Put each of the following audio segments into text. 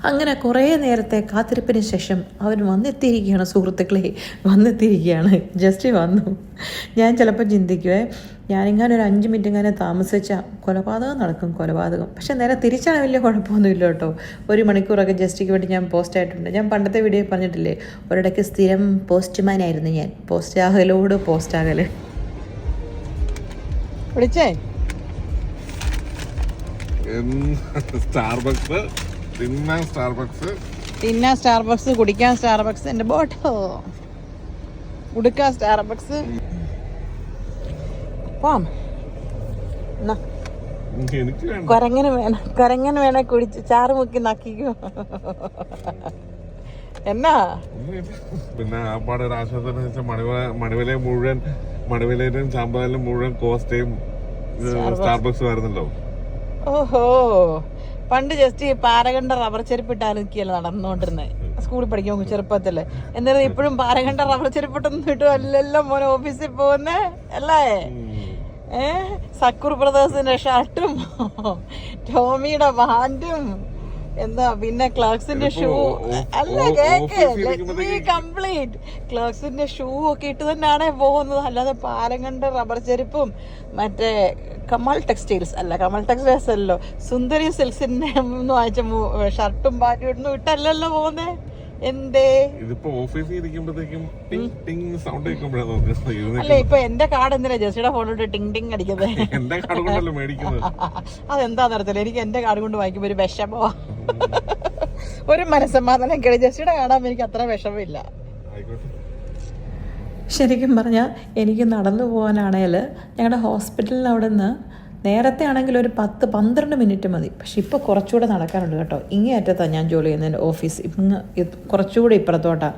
അങ്ങനെ കുറേ നേരത്തെ കാത്തിരിപ്പിന് ശേഷം അവൻ വന്നെത്തിയിരിക്കുകയാണ് സുഹൃത്തുക്കളെ, വന്നെത്തിയിരിക്കുകയാണ്. ജസ്റ്റ് വന്നു. ഞാൻ ചിലപ്പോൾ ചിന്തിക്കുവേ, ഞാനിങ്ങനെ ഒരു 5 മിനിറ്റ് ഇങ്ങനെ താമസിച്ചാൽ കൊലപാതകം നടക്കും, കൊലപാതകം. പക്ഷെ നേരെ തിരിച്ചാണ് വലിയ കുഴപ്പമൊന്നുമില്ല കേട്ടോ. 1 മണിക്കൂറൊക്കെ ജസ്റ്റിക്ക് വേണ്ടി ഞാൻ പോസ്റ്റ് ആയിട്ടുണ്ട്. ഞാൻ പണ്ടത്തെ വീഡിയോ പറഞ്ഞിട്ടില്ലേ, ഒരിടയ്ക്ക് സ്ഥിരം പോസ്റ്റ്മാനായിരുന്നു ഞാൻ. പോസ്റ്റാകല് വിളിച്ചേ സ്റ്റാർബക്സ് തിന്നാൻ സ്റ്റാർബക്സ്, കുടിക്കാൻ സ്റ്റാർബക്സ്, എൻ്റെ ബോട്ടോ ഉടുക്കാൻ സ്റ്റാർബക്സ്. പോം കൊരങ്ങനെ വേണേ കുടിച്ച് ചാറ് മുക്കി നക്കിക്കോ. എന്നാ പിന്നെ ആ പാടെ ഒരു ആശ്വാസത്തിന് വെച്ചാൽ മണിവലയിലും ചാമ്പാലും മുഴുവൻ കോസ്റ്റയും സ്റ്റാർബക്സ് വരുന്നല്ലോ. ഓഹോ, പണ്ട് ജസ്റ്റ് പാരകണ്ട റബ്ബർ ചെരുപ്പിട്ടാലും നിൽക്കിയല്ലോ നടന്നുകൊണ്ടിരുന്നത് സ്കൂളിൽ പഠിക്കുമ്പോൾ ചെറുപ്പത്തില്. എന്നാലും ഇപ്പോഴും പാരകണ്ട റബ്ബർ ചെരുപ്പിട്ടൊന്നും കിട്ടും അല്ലല്ലോ മോനെ ഓഫീസിൽ പോകുന്നേ അല്ലേ? സക്കൂർ ബ്രദേഴ്സിന്റെ ഷർട്ടും ടോമിയുടെ പാന്റും എന്താ പിന്നെ ക്ലാക്സിന്റെ ഷൂ അല്ല കംപ്ലീറ്റ് ക്ലാക്സിന്റെ ഷൂ ഒക്കെ ഇട്ട് തന്നെയാണേ പോകുന്നത്. അല്ലാതെ പാലങ്കണ്ട റബ്ബർ ചെരുപ്പും മറ്റേ കമൽ ടെക്സ്റ്റൈൽസ് അല്ലല്ലോ, സുന്ദരി സിൽക്സിന്റെ വാങ്ങിച്ച ഷർട്ടും പാന്റും ഇടുന്നു ഇട്ടല്ലല്ലോ പോകുന്നേ. എന്തേ ഇതിപ്പോ ഓഫീസിൽ ഇരിക്കുമ്പോഴത്തേക്കും സൗണ്ട് അല്ല, ഇപ്പൊ എന്റെ കാർഡ് എന്തിനാ ജെസ്സിയുടെ ഫോണിട്ട് ടിങ് ടിങ് അടിക്കുന്നത്? എന്റെ കാർഡ് കൊണ്ടല്ലോ മേടിക്കുന്നത്. അതെന്താന്ന് അറിയത്തില്ല, എനിക്ക് എന്റെ കാർഡ് കൊണ്ട് വാങ്ങിക്കുമ്പോ ഒരു വിഷമോ ഒരു മനസ്സമാധാനം കേಳಿ. ജെസ്സിയുടെ കാണാൻ എനിക്ക് അത്ര വിഷമില്ല. ശരിക്കും പറഞ്ഞാൽ എനിക്ക് നടന്നു പോകാനാണെങ്കിൽ ഞങ്ങളുടെ ഹോസ്പിറ്റലിൽ അവിടെ നിന്ന് നേരത്തെ ആണെങ്കിൽ ഒരു 10-12 മിനിറ്റ് മതി. പക്ഷെ ഇപ്പോൾ കുറച്ചുകൂടെ നടക്കാനുണ്ട് കേട്ടോ. ഇങ്ങേ അറ്റത്താണ് ഞാൻ ജോലി ചെയ്യുന്നതിൻ്റെ ഓഫീസ്, ഇങ്ങ് കുറച്ചുകൂടെ ഇപ്പുറത്തോട്ടാണ്.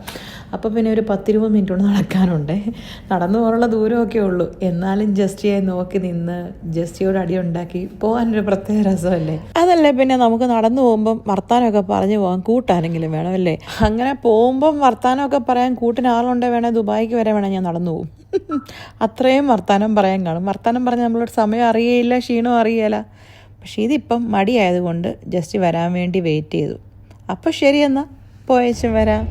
അപ്പോൾ പിന്നെ ഒരു 10-20 മിനിറ്റ് കൊണ്ട് നടക്കാനുണ്ട്. നടന്നു പോകാനുള്ള ദൂരമൊക്കെ ഉള്ളൂ. എന്നാലും ജസ്റ്റിയെ നോക്കി നിന്ന് ജസ്റ്റിയോട് അടിയുണ്ടാക്കി പോകാനൊരു പ്രത്യേക രസമല്ലേ. അതല്ലേ പിന്നെ നമുക്ക് നടന്നു പോകുമ്പം വർത്താനമൊക്കെ പറഞ്ഞു പോകാൻ കൂട്ടാരെങ്കിലും വേണമല്ലേ. അങ്ങനെ പോകുമ്പം വർത്താനമൊക്കെ പറയാൻ കൂട്ടിന് ആളുണ്ടേ വേണേൽ ദുബായിക്ക് വരെ വേണേൽ ഞാൻ നടന്നു പോകും. അത്രയും വർത്താനം പറയാൻ കാണും. വർത്താനം പറഞ്ഞ് നമ്മളൊരു സമയം അറിയയില്ല, ക്ഷീണവും അറിയില്ല. പക്ഷേ ഇതിപ്പം മടിയായതുകൊണ്ട് ജസ്റ്റ് വരാൻ വേണ്ടി വെയിറ്റ് ചെയ്തു. അപ്പോൾ ശരി, എന്നാൽ പോയേച്ചും വരാം.